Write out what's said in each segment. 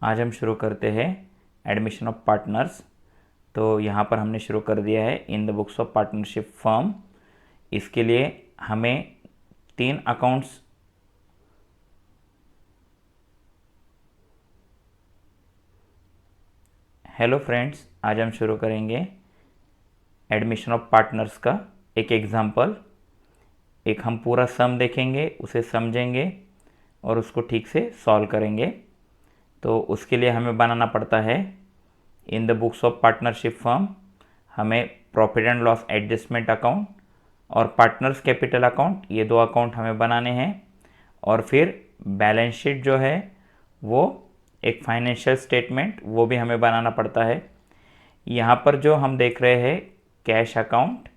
आज हम शुरू करते हैं एडमिशन ऑफ पार्टनर्स। तो यहाँ पर हमने शुरू कर दिया है in the books of partnership firm. इसके लिए हमें 3 अकाउंट्स हेलो फ्रेंड्स, आज हम शुरू करेंगे एडमिशन ऑफ पार्टनर्स का एक एग्जाम्पल। एक हम पूरा सम देखेंगे, उसे समझेंगे और उसको ठीक से सॉल्व करेंगे। तो उसके लिए हमें बनाना पड़ता है in the books of partnership firm. हमें profit and loss adjustment account और पार्टनर्स कैपिटल अकाउंट, ये 2 अकाउंट हमें बनाने हैं। और फिर बैलेंस शीट जो है वो एक फाइनेंशियल स्टेटमेंट, वो भी हमें बनाना पड़ता है। यहाँ पर जो हम देख रहे हैं कैश अकाउंट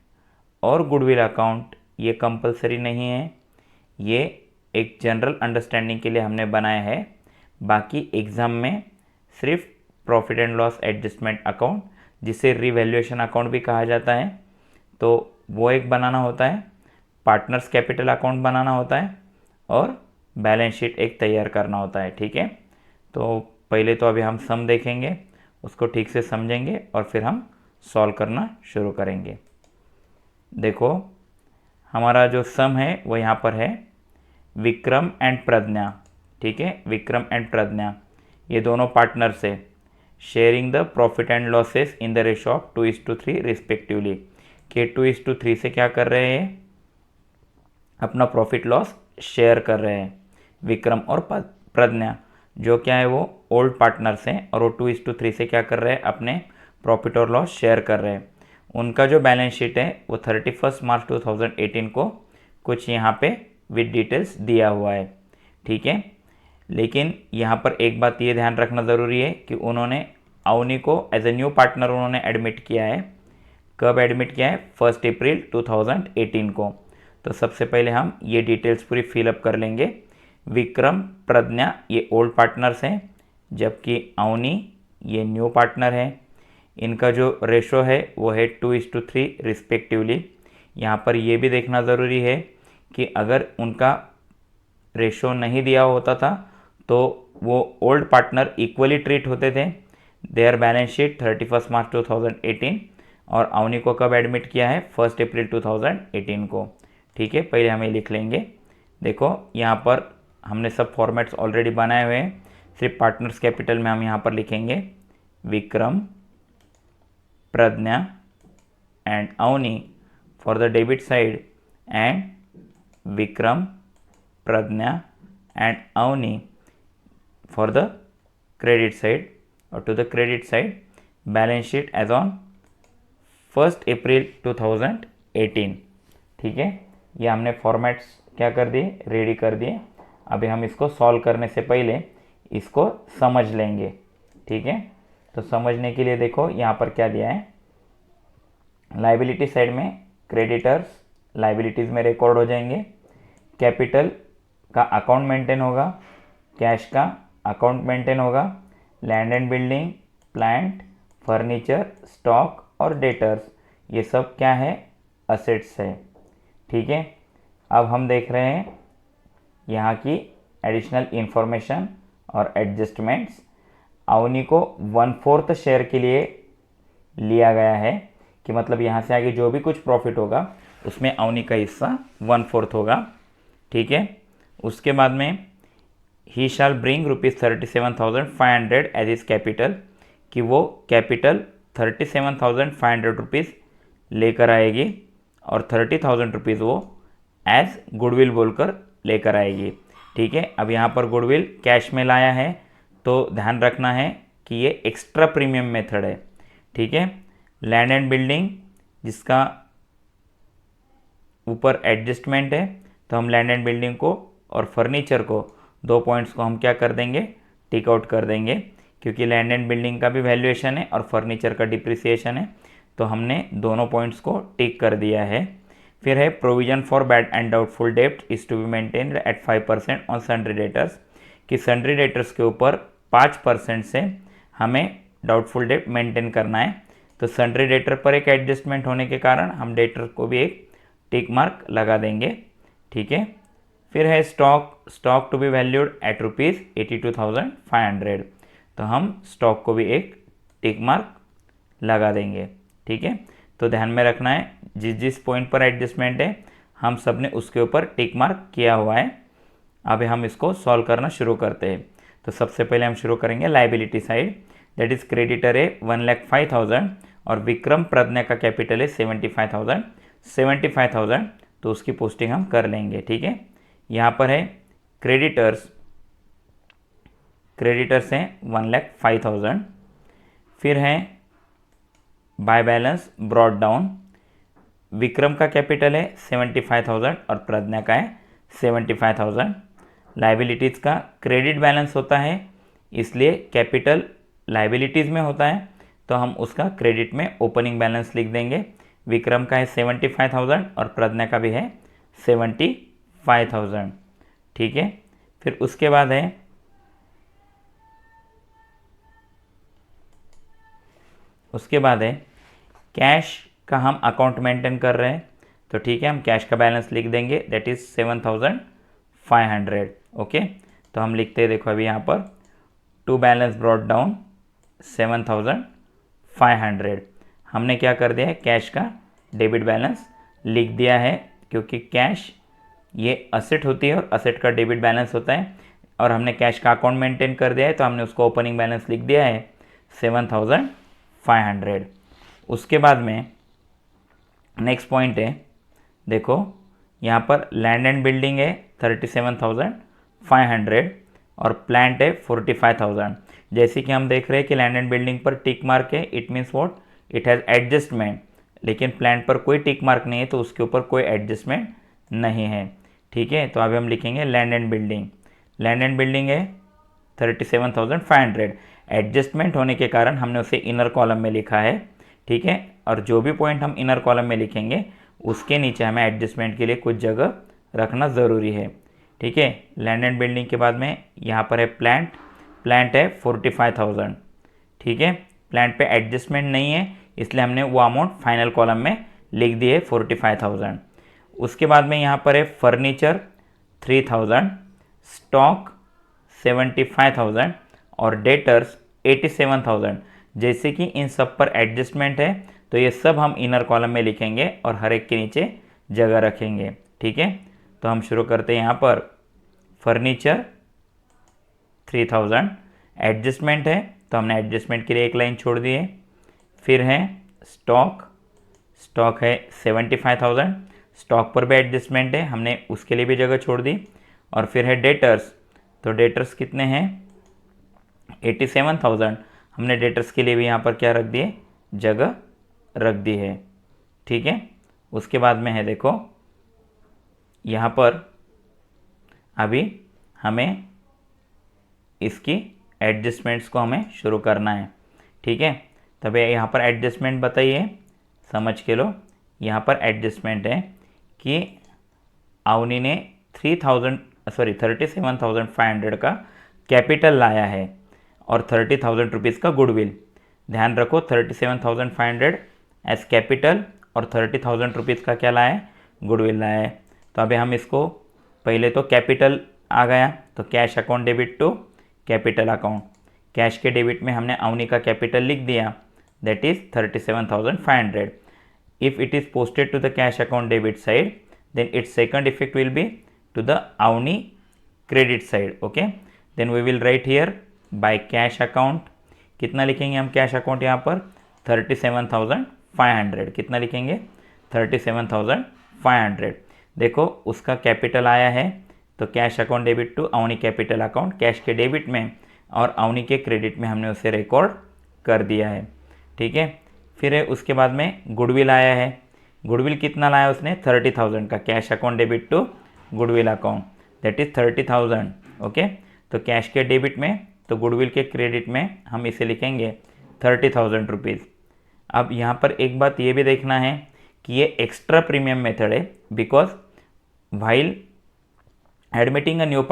और गुडविल अकाउंट, ये कंपलसरी नहीं है, ये एक जनरल अंडरस्टैंडिंग के लिए हमने बनाया है। बाकी एग्ज़ाम में सिर्फ profit and loss adjustment account, जिसे रिवैल्यूएशन अकाउंट भी कहा जाता है, तो वो एक बनाना होता है। पार्टनर्स कैपिटल अकाउंट बनाना होता है और बैलेंस शीट एक तैयार करना होता है। ठीक है, तो पहले तो अभी हम सम देखेंगे, उसको ठीक से समझेंगे और फिर हम सॉल्व करना शुरू करेंगे। देखो, हमारा जो सम है वो यहाँ पर है विक्रम एंड प्रज्ञा। ठीक है, विक्रम एंड प्रज्ञा ये दोनों पार्टनर्स है। Sharing the profit and losses in the ratio of 2:3 respectively, के 2:3 से क्या कर रहे हैं, अपना प्रॉफिट लॉस शेयर कर रहे हैं। विक्रम और प्रज्ञा जो क्या है वो ओल्ड पार्टनर्स हैं और वो 2:3 से क्या कर रहे हैं, अपने प्रॉफिट और लॉस शेयर कर रहे हैं। उनका जो बैलेंस शीट है वो 31 मार्च 2018 को कुछ यहाँ पे विद डिटेल्स दिया हुआ है। ठीक है, लेकिन यहाँ पर एक बात ये ध्यान रखना ज़रूरी है कि उन्होंने अवनी को एज ए न्यू पार्टनर उन्होंने एडमिट किया है। कब एडमिट किया है, 1 अप्रैल 2018 को। तो सबसे पहले हम ये डिटेल्स पूरी फिलअप कर लेंगे। विक्रम प्रज्ञा ये ओल्ड पार्टनर्स हैं, जबकि अवनी ये न्यू पार्टनर है। इनका जो रेशो है वो है 2:3 रिस्पेक्टिवली। यहाँ पर ये भी देखना ज़रूरी है कि अगर उनका रेशो नहीं दिया होता था तो वो ओल्ड पार्टनर इक्वली ट्रीट होते थे। देयर बैलेंस शीट 31 मार्च 2018 और अवनी को कब एडमिट किया है, 1 अप्रैल 2018 को। ठीक है, पहले हमें लिख लेंगे। देखो, यहाँ पर हमने सब फॉर्मेट्स ऑलरेडी बनाए हुए हैं, सिर्फ पार्टनर्स कैपिटल में हम यहाँ पर लिखेंगे Vikram Pragya and Avni for the debit side and Vikram Pragya and Avni for the credit side, और to the credit side balance sheet as on 1 April 2018। ठीक है, ये हमने फॉर्मेट्स क्या कर दिए, रेडी कर दिए। अभी हम इसको सॉल्व करने से पहले इसको समझ लेंगे। ठीक है, तो समझने के लिए देखो यहाँ पर क्या दिया है। लाइबिलिटी साइड में क्रेडिटर्स लाइबिलिटीज़ में रिकॉर्ड हो जाएंगे, कैपिटल का अकाउंट मेंटेन होगा, कैश का अकाउंट मेंटेन होगा, land and building, plant, furniture, stock और डेटर्स ये सब क्या है, असेट्स है। ठीक है, अब हम देख रहे हैं यहाँ की एडिशनल इंफॉर्मेशन और एडजस्टमेंट्स। अवनी को 1/4 शेयर के लिए लिया गया है, कि मतलब यहाँ से आगे जो भी कुछ प्रॉफिट होगा उसमें अवनी का हिस्सा 1/4 होगा। ठीक है, उसके बाद में ही शाल ब्रिंग ₹37,500 एज इज कैपिटल, कि वो कैपिटल 37,500 रुपीज़ लेकर आएगी और 30,000 रुपीज़ वो एज गुडविल बोलकर लेकर आएगी। ठीक है, अब यहाँ पर गुडविल कैश में लाया है तो ध्यान रखना है कि ये एक्स्ट्रा प्रीमियम मेथड है। ठीक है, लैंड एंड बिल्डिंग जिसका ऊपर एडजस्टमेंट है, तो हम लैंड एंड बिल्डिंग को और फर्नीचर को 2 पॉइंट्स को हम क्या कर देंगे, टिक आउट कर देंगे, क्योंकि लैंड एंड बिल्डिंग का भी वैल्यूएशन है और फर्नीचर का डिप्रिसिएशन है, तो हमने दोनों पॉइंट्स को टिक कर दिया है। फिर है provision for bad and doubtful डेब्ट is to be maintained at 5% on sundry debtors, कि सन्ड्री डेटर्स के ऊपर 5% से हमें डाउटफुल डेब्ट मेंटेन करना है। तो सन्ड्री डेटर पर एक एडजस्टमेंट होने के कारण हम डेटर को भी एक टिक मार्क लगा देंगे। ठीक है, फिर है stock to be valued at ₹82,500, तो हम स्टॉक को भी एक टिक मार्क लगा देंगे। ठीक है, तो ध्यान में रखना है जिस जिस पॉइंट पर एडजस्टमेंट है हम सब ने उसके ऊपर टिक मार्क किया हुआ है। अभी हम इसको सॉल्व करना शुरू करते हैं। तो सबसे पहले हम शुरू करेंगे liability side, that is creditor है 1,05,000 और विक्रम प्रज्ञा का कैपिटल है 75,000 तो उसकी पोस्टिंग हम कर लेंगे। ठीक है, यहाँ पर है क्रेडिटर्स हैं 1,05,000, फिर है by balance brought down, Vikram का कैपिटल है 75,000 और प्रज्ञा का है 75,000। लाइबिलिटीज़ का क्रेडिट बैलेंस होता है इसलिए कैपिटल लाइबिलिटीज़ में होता है तो हम उसका क्रेडिट में ओपनिंग बैलेंस लिख देंगे। विक्रम का है 75,000 और प्रज्ञा का भी है 75,000। ठीक है, फिर उसके बाद है कैश का हम अकाउंट मेंटेन कर रहे हैं तो ठीक है हम कैश का बैलेंस लिख देंगे, दैट इज़ 7,500। ओके, तो हम लिखते हैं, देखो अभी यहाँ पर टू बैलेंस ब्रॉट डाउन 7,500। हमने क्या कर दिया है, कैश का डेबिट बैलेंस लिख दिया है क्योंकि कैश ये असेट होती है और असेट का डेबिट बैलेंस होता है और हमने कैश का अकाउंट मेंटेन कर दिया है तो हमने उसको ओपनिंग बैलेंस लिख दिया है 7,500। उसके बाद में नेक्स्ट पॉइंट है, देखो यहाँ पर लैंड एंड बिल्डिंग है 37,500 और प्लांट है 45,000। जैसे कि हम देख रहे हैं कि लैंड एंड बिल्डिंग पर टिक मार्क है, it means what, it has adjustment, लेकिन प्लांट पर कोई टिक मार्क नहीं है तो उसके ऊपर कोई एडजस्टमेंट नहीं है। ठीक है, तो अभी हम लिखेंगे लैंड एंड बिल्डिंग है 37,500। एडजस्टमेंट होने के कारण हमने उसे इनर कॉलम में लिखा है। ठीक है, और जो भी पॉइंट हम इनर कॉलम में लिखेंगे उसके नीचे हमें एडजस्टमेंट के लिए कुछ जगह रखना ज़रूरी है। ठीक है, लैंड एंड बिल्डिंग के बाद में यहाँ पर है प्लांट है 45,000। ठीक है, प्लांट पे एडजस्टमेंट नहीं है इसलिए हमने वो अमाउंट फाइनल कॉलम में लिख दी है 45,000। उसके बाद में यहाँ पर है फर्नीचर 3,000, स्टॉक 75,000 और डेटर्स 87,000। जैसे कि इन सब पर एडजस्टमेंट है तो ये सब हम इनर कॉलम में लिखेंगे और हर एक के नीचे जगह रखेंगे। ठीक है, तो हम शुरू करते हैं। यहाँ पर फर्नीचर 3,000 एडजस्टमेंट है तो हमने एडजस्टमेंट के लिए एक लाइन छोड़ दी है। फिर है स्टॉक है 75,000, स्टॉक पर भी एडजस्टमेंट है, हमने उसके लिए भी जगह छोड़ दी। और फिर है डेटर्स, तो डेटर्स कितने हैं 87,000, हमने डेटर्स के लिए भी यहाँ पर क्या रख दिए, जगह रख दी है। ठीक है, उसके बाद में है, देखो यहाँ पर अभी हमें इसकी एडजस्टमेंट्स को हमें शुरू करना है। ठीक है, तभी यहाँ पर एडजस्टमेंट बताइए, समझ के लो। यहाँ पर एडजस्टमेंट है कि अवनी ने 37,500 का कैपिटल लाया है और 30,000 रुपीज़ का गुडविल। ध्यान रखो 37,500 एज कैपिटल और 30,000 रुपीज़ का क्या लाया है, गुडविल लाया है। तो अभी हम इसको पहले तो कैपिटल आ गया तो cash account debit to capital account, cash के डेबिट में हमने अवनी का कैपिटल लिख दिया, that is 37,500। If it is posted to the cash account debit side then its second effect will be to the Avni credit side. Okay, then we will write here by cash account, कितना लिखेंगे हम cash account यहाँ पर 37,500, कितना लिखेंगे 37,500। देखो उसका capital आया है तो cash account debit to Avani capital account, cash के डेबिट में और अवनी के क्रेडिट में हमने उसे रिकॉर्ड कर दिया है। ठीक है, फिर है उसके बाद में गुडविल आया है, गुडविल कितना लाया उसने 30,000 का, cash account debit to goodwill account, that is 30,000। Okay, तो कैश के डेबिट में तो गुडविल के क्रेडिट में हम इसे लिखेंगे 30,000 रुपीज़। अब यहाँ पर एक बात ये भी देखना है कि ये एक्स्ट्रा प्रीमियम मेथड है, because while admitting a new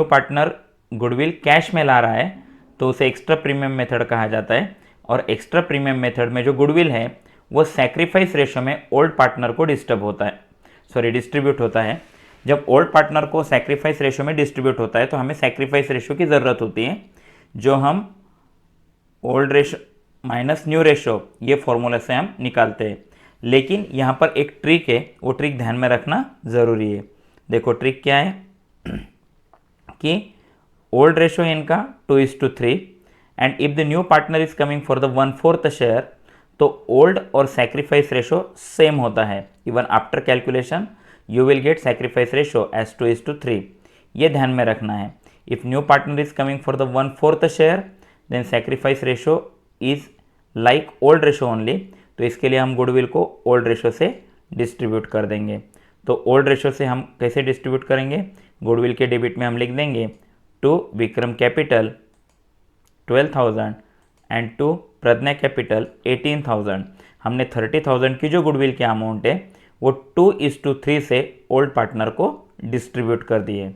partner goodwill cash में ला रहा है तो उसे एक्स्ट्रा प्रीमियम मेथड कहा जाता है। और एक्स्ट्रा प्रीमियम मेथड में जो गुडविल है वो सैक्रिफाइस रेशो में ओल्ड पार्टनर को डिस्ट्रीब्यूट होता है। जब ओल्ड पार्टनर को सैक्रिफाइस रेशो में डिस्ट्रीब्यूट होता है तो हमें सैक्रिफाइस रेशो की ज़रूरत होती है। जो हम old ratio minus new ratio ये फॉर्मूला से हम निकालते हैं। लेकिन यहाँ पर एक ट्रिक है, वो ट्रिक ध्यान में रखना ज़रूरी है। देखो ट्रिक क्या है कि ओल्ड रेशो इनका 2:3 and if the new partner is coming for the 1/4 share, तो ओल्ड और सैक्रिफाइस रेशो सेम होता है। Even after calculation you will get sacrifice ratio as 2:3। ये ध्यान में रखना है। If new partner is coming for the 1/4 share then sacrifice ratio is like old ratio only. तो इसके लिए हम गुडविल को ओल्ड रेशो से डिस्ट्रीब्यूट कर देंगे। तो ओल्ड रेशो से हम कैसे डिस्ट्रीब्यूट करेंगे, गुडविल के डेबिट में हम लिख देंगे to Vikram capital 12,000 and to Pragya capital 18,000। हमने 30,000 की जो गुडविल की अमाउंट है वो 2:3 से ओल्ड पार्टनर को डिस्ट्रीब्यूट कर दिए।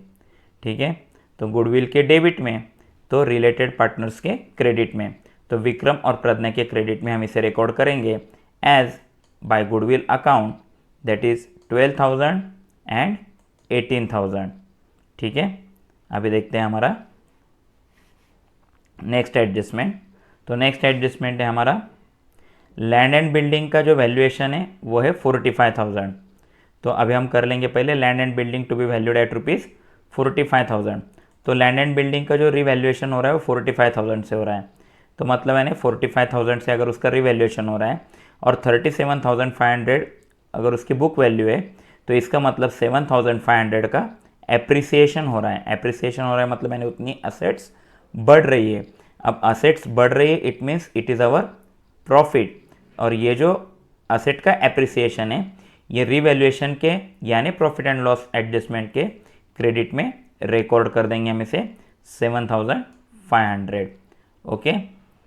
ठीक है, तो गुडविल के डेबिट में, तो रिलेटेड पार्टनर्स के क्रेडिट में, तो विक्रम और प्रज्ञा के क्रेडिट में हम इसे रिकॉर्ड करेंगे as by goodwill account, that is 12,000 and 18,000। ठीक है, अभी देखते हैं हमारा नेक्स्ट एडजस्टमेंट। तो नेक्स्ट एडजस्टमेंट है हमारा लैंड एंड बिल्डिंग का जो वैल्यूएशन है वो है 45,000। तो अभी हम कर लेंगे पहले land and building to be valued at ₹45,000। तो लैंड एंड बिल्डिंग का जो रिवैल्यूएशन हो रहा है वो 45,000 से हो रहा है। तो मतलब है ना 45,000 से अगर उसका रिवैल्यूएशन हो रहा है और 37,500 अगर उसकी बुक वैल्यू है, तो इसका मतलब 7,500 का एप्रिसिएशन हो रहा है। एप्रिसिएशन हो रहा है मतलब मैंने उतनी असेट्स बढ़ रही है। अब असेट्स बढ़ रही है it means it is our profit. और ये जो असेट का एप्रिसिएशन है ये रिवैल्यूएशन के यानी प्रॉफिट एंड लॉस एडजस्टमेंट के क्रेडिट में रिकॉर्ड कर देंगे हम इसे 7,500। ओके,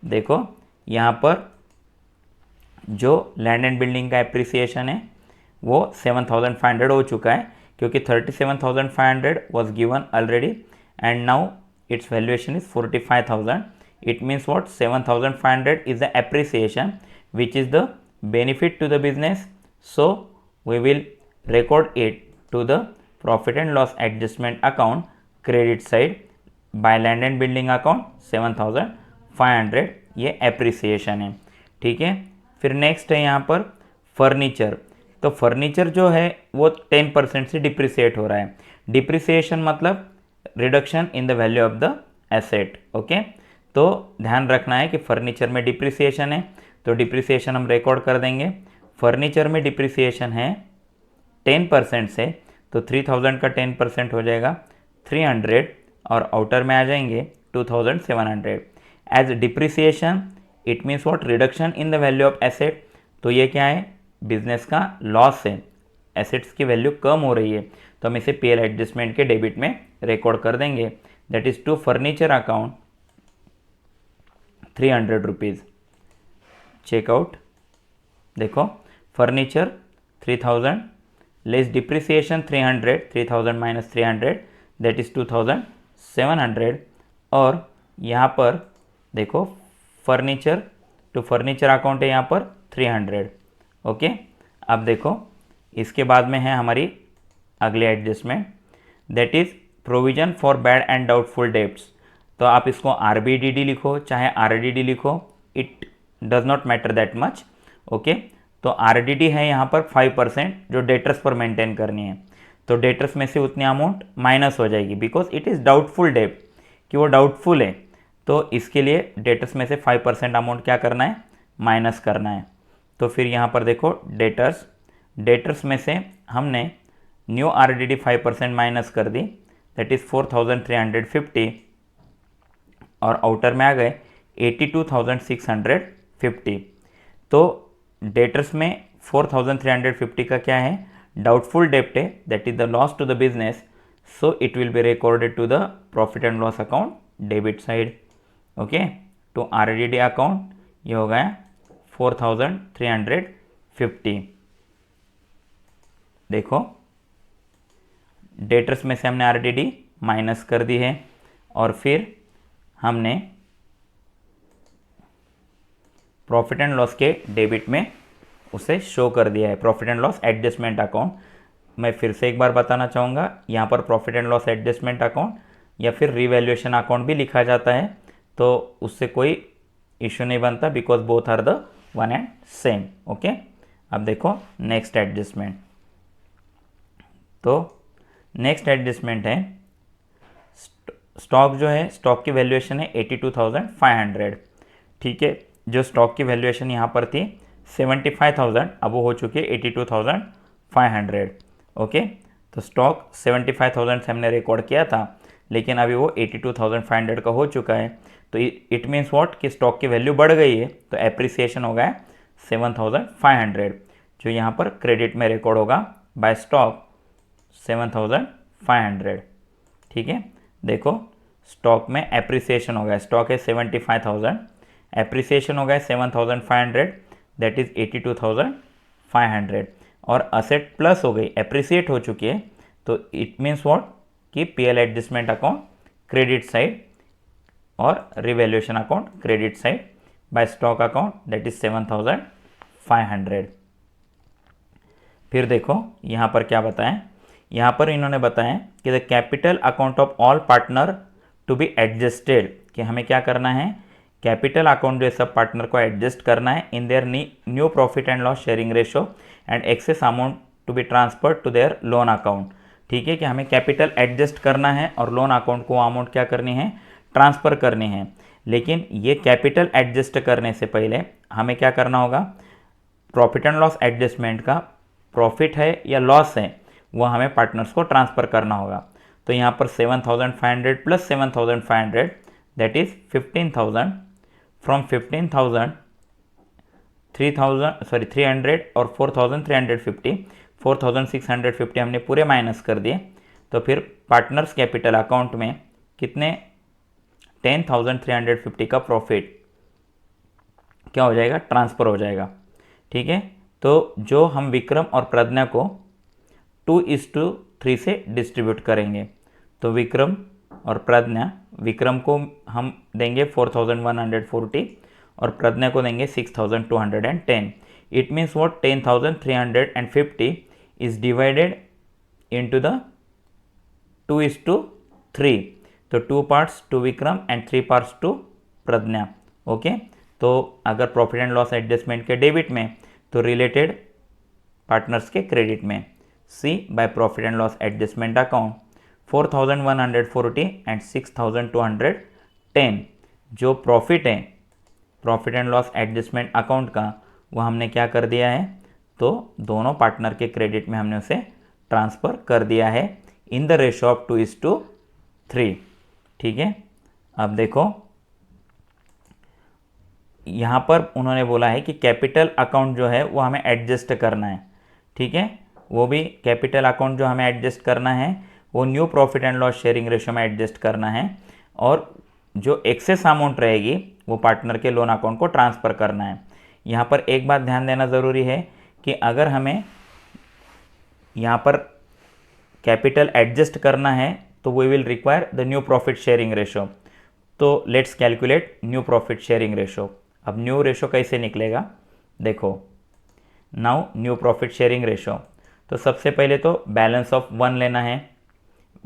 देखो यहाँ पर जो लैंड एंड बिल्डिंग का एप्रिसिएशन है वो 7,500 हो चुका है, क्योंकि 37,500 was given already and now its valuation is 45,000. It means what? 7,500 is the appreciation which is the benefit to the business. So we will record it to the profit and loss adjustment account credit side by land and building account 7,500। ये appreciation है। ठीक है, फिर next है यहाँ पर furniture. तो furniture जो है वो 10% से डिप्रिसिएट हो रहा है। डिप्रिसिएशन मतलब reduction in the value of the asset. Okay, तो ध्यान रखना है कि फर्नीचर में डिप्रिसिएशन है, तो डिप्रिसिएशन हम रिकॉर्ड कर देंगे। फर्नीचर में डिप्रिसिएशन है 10% से, तो 3,000 का 10% हो जाएगा 300 और आउटर में आ जाएंगे 2,700। As depreciation it means what? Reduction in the value of asset. तो ये क्या है? बिजनेस का लॉस है, एसेट्स की वैल्यू कम हो रही है, तो हम इसे पीएल एडजस्टमेंट के डेबिट में रिकॉर्ड कर देंगे। That is to furniture account 300 rupees. Check out, देखो furniture 3,000 less depreciation 300, 3,000 minus 300 that is 2,700। और यहाँ पर देखो फर्नीचर टू फर्नीचर अकाउंट है यहाँ पर 300। ओके, अब देखो इसके बाद में है हमारी अगले adjustment, that is provision for bad and doubtful debts. तो आप इसको आरबीडीडी लिखो चाहे आरडीडी लिखो, it does not matter that much. Okay, तो आरडीडी है यहाँ पर 5% जो डेटर्स पर मेंटेन करनी है। तो डेटर्स में से उतनी अमाउंट माइनस हो जाएगी बिकॉज इट इज़ डाउटफुल डेब्ट, कि वो डाउटफुल है। तो इसके लिए डेटर्स में से 5% अमाउंट क्या करना है? माइनस करना है। तो फिर यहाँ पर देखो डेटर्स में से हमने न्यू आरडीडी 5% माइनस कर दी, दैट इज़ 4,350 और आउटर में आ गए 82,650। तो डेटर्स में 4,350 का क्या है? डाउटफुल डेप्ट है, that is the loss to the business, so it will be recorded to the profit and loss account debit side. Okay, to RDD account ये हो गया 4,350। देखो डेटर्स में से हमने आरडीडी माइनस कर दी है और फिर हमने प्रॉफिट एंड लॉस के डेबिट में उसे शो कर दिया है, profit and loss adjustment account. मैं फिर से एक बार बताना चाहूँगा, यहाँ पर profit and loss adjustment account या फिर रिवैल्यूएशन अकाउंट भी लिखा जाता है। तो तो उससे कोई इश्यू नहीं बनता, because both are the one and same. Okay, अब देखो नेक्स्ट एडजस्टमेंट। तो नेक्स्ट एडजस्टमेंट है स्टॉक जो है, स्टॉक की वैल्यूएशन है 82,500। ठीक है, जो स्टॉक की वैल्यूएशन यहाँ पर थी 75,000, अब वो हो चुकी है 82,500। ओके, तो स्टॉक 75,000 से हमने रिकॉर्ड किया था, लेकिन अभी वो 82,500 का हो चुका है। तो इट मीन्स व्हाट कि स्टॉक की वैल्यू बढ़ गई है, तो एप्रिसिएशन हो गया 7,500, जो यहाँ पर क्रेडिट में रिकॉर्ड होगा बाय स्टॉक 7,500। ठीक है, देखो स्टॉक में एप्रिसिएशन हो गया, स्टॉक है 75,000, एप्रिसिएशन हो गया 7,500, दैट इज 82,500, और असेट प्लस हो गई, एप्रिसिएट हो चुकी है। तो इट मीन्स व्हाट कि PL adjustment account credit side और revaluation account credit side by stock account, that is 7,500। फिर देखो यहाँ पर क्या बताएं, यहाँ पर इन्होंने बताया कि the capital account of all partner to be adjusted, कि हमें क्या करना है, कैपिटल अकाउंट जो है सब पार्टनर को एडजस्ट करना है in their new profit and loss sharing ratio and excess amount to be transfer to their loan account. ठीक है, कि हमें कैपिटल एडजस्ट करना है और लोन अकाउंट को अमाउंट क्या करनी है, ट्रांसफ़र करनी है। लेकिन ये कैपिटल एडजस्ट करने से पहले हमें क्या करना होगा, प्रॉफिट एंड लॉस एडजस्टमेंट का प्रॉफिट है या लॉस है वो हमें पार्टनर्स को ट्रांसफ़र करना होगा। तो यहाँ पर 7,500 प्लस 7,500 दैट इज़ 15,000, फ्रॉम 15,000 300 और 4,350, 4,650 हमने पूरे माइनस कर दिए। तो फिर पार्टनर्स कैपिटल अकाउंट में कितने 10,350 का प्रॉफिट क्या हो जाएगा, ट्रांसफ़र हो जाएगा। ठीक है, तो जो हम विक्रम और प्रज्ञा को 2:3 से डिस्ट्रीब्यूट करेंगे, तो विक्रम और प्रज्ञा, विक्रम को हम देंगे 4,140 और प्रज्ञा को देंगे 6,210। It means what 10,350 is divided into the 2:3, तो 2 parts to Vikram and 3 parts to Pragya. Okay, तो अगर प्रॉफिट एंड लॉस एडजस्टमेंट के डेबिट में, तो रिलेटेड पार्टनर्स के क्रेडिट में। See by profit and loss adjustment account 4,140 and 6,210, जो प्रॉफिट है profit and loss adjustment account का, वो हमने क्या कर दिया है, तो दोनों पार्टनर के क्रेडिट में हमने उसे ट्रांसफ़र कर दिया है इन द रेशो ऑफ 2:3। ठीक है, अब देखो यहाँ पर उन्होंने बोला है कि कैपिटल अकाउंट जो है वो हमें एडजस्ट करना है। ठीक है, वो भी कैपिटल अकाउंट जो हमें एडजस्ट करना है वो new profit and loss sharing ratio में एडजस्ट करना है, और जो एक्सेस अमाउंट रहेगी वो पार्टनर के लोन अकाउंट को ट्रांसफ़र करना है। यहाँ पर एक बात ध्यान देना ज़रूरी है कि अगर हमें यहाँ पर कैपिटल एडजस्ट करना है तो we will require the new profit sharing ratio. तो let's calculate new profit sharing ratio. अब न्यू रेशो कैसे निकलेगा, देखो now new profit sharing ratio, तो सबसे पहले तो बैलेंस ऑफ 1 लेना है।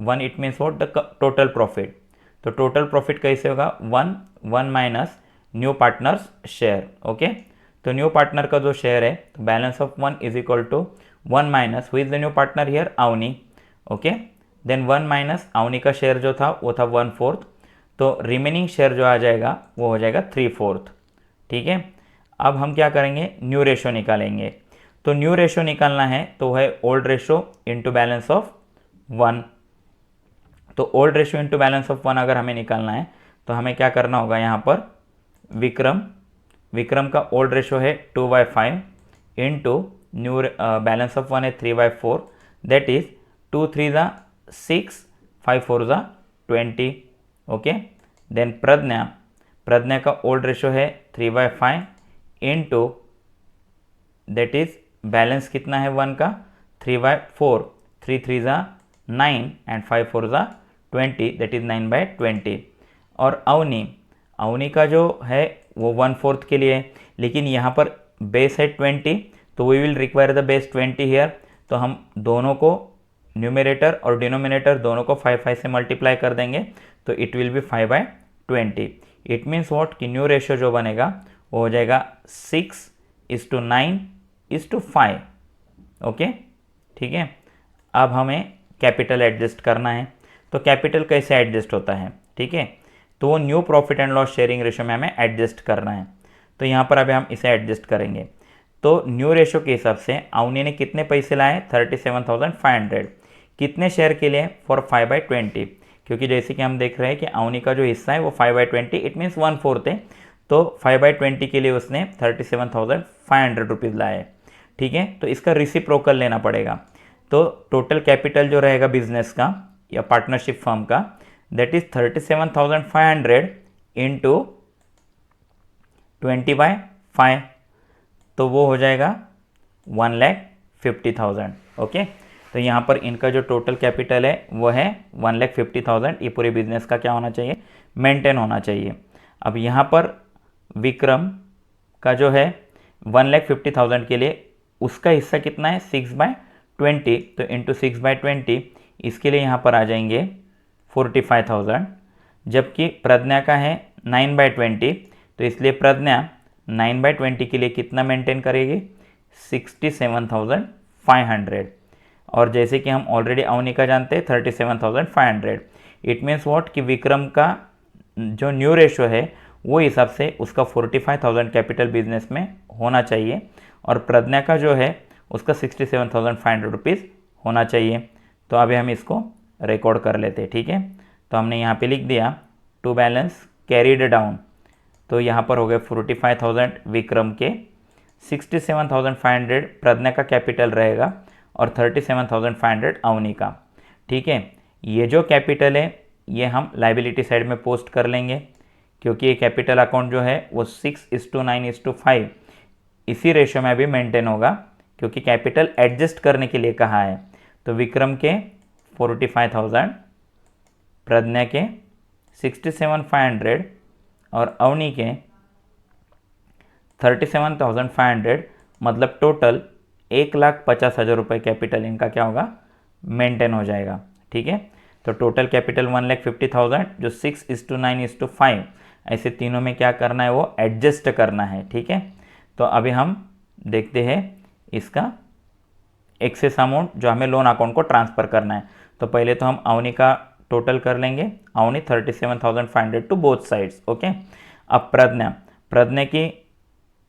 1 it means what the total profit, तो टोटल प्रॉफिट कैसे होगा, 1 minus new partner's share. Okay, तो न्यू पार्टनर का जो शेयर है, तो balance of 1 is equal to 1 minus who is the new partner here, Avani. Okay, then 1 minus Avani का share जो था वो था 1/4, तो रिमेनिंग शेयर जो आ जाएगा वो हो जाएगा 3/4। ठीक है, अब हम क्या करेंगे, न्यू रेशो निकालेंगे। तो न्यू रेशो निकालना है तो है old ratio into balance of 1। तो old ratio into balance of 1 अगर हमें निकालना है तो हमें क्या करना होगा, यहाँ पर विक्रम का ओल्ड रेशो है 2/5 इंटू न्यू बैलेंस ऑफ 1 है 3/4, दैट इज 2 3 6, 5 4 20। ओके, देन प्रज्ञा का ओल्ड रेशो है 3/5 इंटू दैट इज बैलेंस कितना है 1 का 3/4, 3 3 9 एंड 5 4 20, दैट इज 9/20। और अवनी का जो है वो 1/4 के लिए, लेकिन यहाँ पर बेस है 20, तो we will require the base 20 here. तो हम दोनों को न्यूमरेटर और डिनोमिनेटर दोनों को 5 5 से मल्टीप्लाई कर देंगे, तो it will B 5/20। It means what कि न्यू रेशियो जो बनेगा वो हो जाएगा 6:9:5। ओके, ठीक है। अब हमें कैपिटल एडजस्ट करना है। तो कैपिटल कैसे एडजस्ट होता है, ठीक है, तो वो new profit and loss sharing ratio में हमें एडजस्ट करना है। तो यहाँ पर अभी हम इसे एडजस्ट करेंगे। तो न्यू रेशियो के हिसाब से अवनी ने कितने पैसे लाए, 37,500। कितने शेयर के लिए, फॉर 5/20, क्योंकि जैसे कि हम देख रहे हैं कि अवनी का जो हिस्सा है वो 5/20, इट मीन्स 1/4 है। तो 5/20 के लिए उसने 37,500 रुपीज़ लाए, ठीक है। तो इसका रिसिप्रोकल लेना पड़ेगा। तो टोटल कैपिटल जो रहेगा बिजनेस का या पार्टनरशिप फर्म का, दैट इज 37,500 इंटू 20/5, तो वो हो जाएगा 1,50,000। ओके, तो यहाँ पर इनका जो टोटल कैपिटल है वो है 1,50,000। ये पूरे बिजनेस का क्या होना चाहिए, मेंटेन होना चाहिए। अब यहाँ पर विक्रम का जो है 1,50,000 के लिए उसका हिस्सा कितना है, 6/20, तो इंटू 6/20, इसके लिए यहाँ पर आ जाएंगे 45,000। जबकि प्रज्ञा का है 9/20, तो इसलिए प्रज्ञा 9/20 के लिए कितना मेंटेन करेगी, 67,500। और जैसे कि हम ऑलरेडी अवनी का जानते हैं 37,500, इट मीन्स व्हाट कि विक्रम का जो न्यू रेशो है वो हिसाब से उसका 45,000 कैपिटल बिजनेस में होना चाहिए और प्रज्ञा का जो है उसका 67,500 रुपीज़ होना चाहिए। तो अभी हम इसको रिकॉर्ड कर लेते हैं, ठीक है। तो हमने यहाँ पे लिख दिया टू बैलेंस कैरीड डाउन, तो यहाँ पर हो गए 45,000 विक्रम के, 67,500 प्रज्ञा का कैपिटल रहेगा और 37,500 अवनी का, ठीक है। ये जो कैपिटल है ये हम लाइबिलिटी साइड में पोस्ट कर लेंगे, क्योंकि ये कैपिटल अकाउंट जो है वो 6:9:5 इसी रेशियो में भी मेंटेन होगा, क्योंकि कैपिटल एडजस्ट करने के लिए कहा है। तो विक्रम के 45,000, प्रज्ञा के 67,500 और अवनी के 37,500, मतलब टोटल 1,50,000 रुपये कैपिटल इनका क्या होगा, मेंटेन हो जाएगा, ठीक है। तो टोटल कैपिटल 1,50,000 जो 6:9:5 ऐसे तीनों में क्या करना है, वो एडजस्ट करना है, ठीक है। तो अभी हम देखते हैं इसका एक्सेस अमाउंट जो हमें लोन अकाउंट को ट्रांसफ़र करना है। तो पहले तो हम अवनी का टोटल कर लेंगे, Avani 37,500 to both sides, okay. अब प्रज्ञा की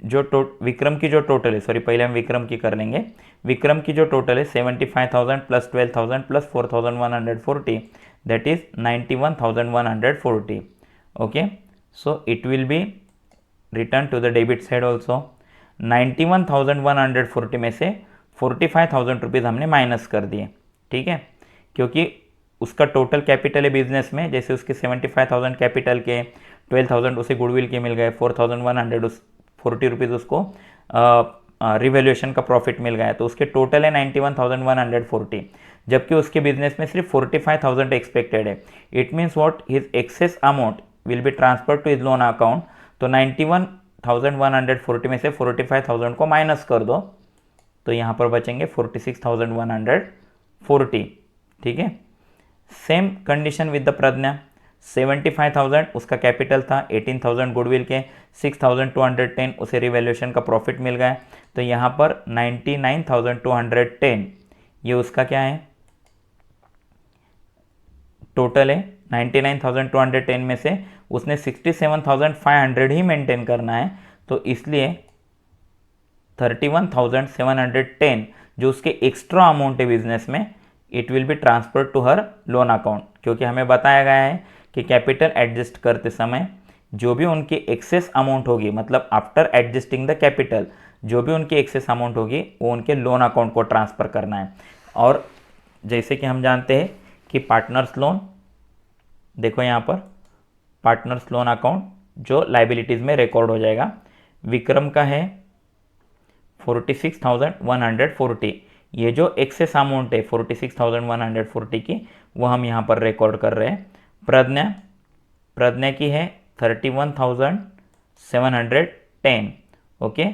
जो विक्रम की जो टोटल है, सॉरी पहले हम विक्रम की कर लेंगे। विक्रम की जो टोटल है 75,000 plus 12,000 plus 4,140, that is 91,140, okay. So it will be return to the debit side also. 91,140 में से 45,000 रुपीज़ हमने माइनस कर दिए, ठीक है, क्योंकि उसका टोटल कैपिटल है बिजनेस में, जैसे उसके 75,000 कैपिटल के 12,000 उसे गुडविल के मिल गए, 4,140 रुपीज़ उसको रिवैल्यूएशन का प्रॉफिट मिल गया, तो उसके टोटल है 91,140, जबकि उसके बिजनेस में सिर्फ 45,000 एक्सपेक्टेड है। It means what, his excess amount will be transfer to his loan account. तो 91,140 में से 45,000 को माइनस कर दो, तो यहाँ पर बचेंगे 46,140, ठीक है। सेम कंडीशन विद द प्रज्ञा, 75,000 उसका कैपिटल था, 18,000 गुडविल के, 6,210 उसे रिवैल्यूएशन का प्रॉफिट मिल गया, तो यहाँ पर 99,210 ये उसका क्या है, टोटल है। 99,210 में से उसने 67,500 ही मेंटेन करना है, तो इसलिए 31,710 जो उसके एक्स्ट्रा अमाउंट है बिजनेस में, it will be transfer to her loan account, क्योंकि हमें बताया गया है कि कैपिटल एडजस्ट करते समय जो भी उनकी एक्सेस अमाउंट होगी, मतलब आफ्टर एडजस्टिंग द कैपिटल जो भी उनकी एक्सेस अमाउंट होगी वो उनके लोन अकाउंट को ट्रांसफ़र करना है। और जैसे कि हम जानते हैं कि पार्टनर्स लोन, देखो यहाँ पर पार्टनर्स लोन अकाउंट जो लाइबिलिटीज़ में रिकॉर्ड हो जाएगा, विक्रम का है 46,140, ये जो एक्सेस अमाउंट है 46,140 की वो हम यहाँ पर रिकॉर्ड कर रहे हैं। प्रज्ञा की है 31,710, okay.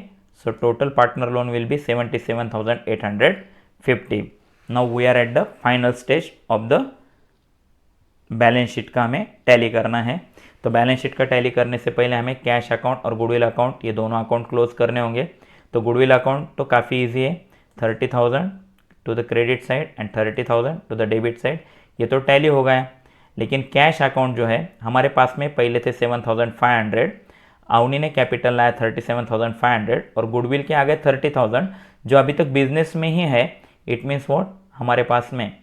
So total partner loan will be 77,850। Now we are at the final stage of the balance sheet का हमें टैली करना है। तो बैलेंस शीट का टैली करने से पहले हमें कैश अकाउंट और गुडविल अकाउंट, ये दोनों अकाउंट क्लोज करने होंगे। तो गुडविल अकाउंट तो काफ़ी ईजी है, 30,000 to the credit side and 30,000 to the debit side, ये तो टैली हो गया। लेकिन कैश अकाउंट जो है हमारे पास में पहले थे 7,500, अवनी ने कैपिटल लाया 37,500 और गुडविल के आगे 30,000 जो अभी तक बिजनेस में ही है। इट मीन्स वॉट, हमारे पास में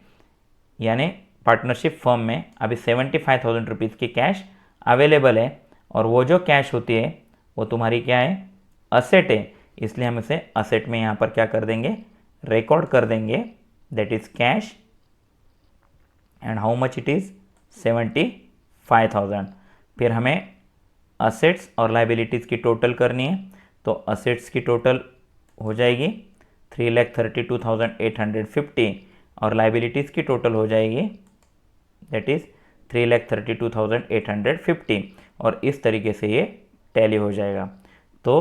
यानी पार्टनरशिप फर्म में अभी 75,000 रुपीज़ की कैश अवेलेबल है, और वो जो कैश होती है वो तुम्हारी क्या है, असेट है। इसलिए हम इसे असेट में यहाँ पर क्या कर देंगे, रिकॉर्ड कर देंगे, that is cash. And how much it is, 75,000। फिर हमें असेट्स और लाइबिलिटीज़ की टोटल करनी है। तो असेट्स की टोटल हो जाएगी 3,32,850 और लाइबिलिटीज़ की टोटल हो जाएगी दैट इज़ 3,32,850, और इस तरीके से ये टैली हो जाएगा। तो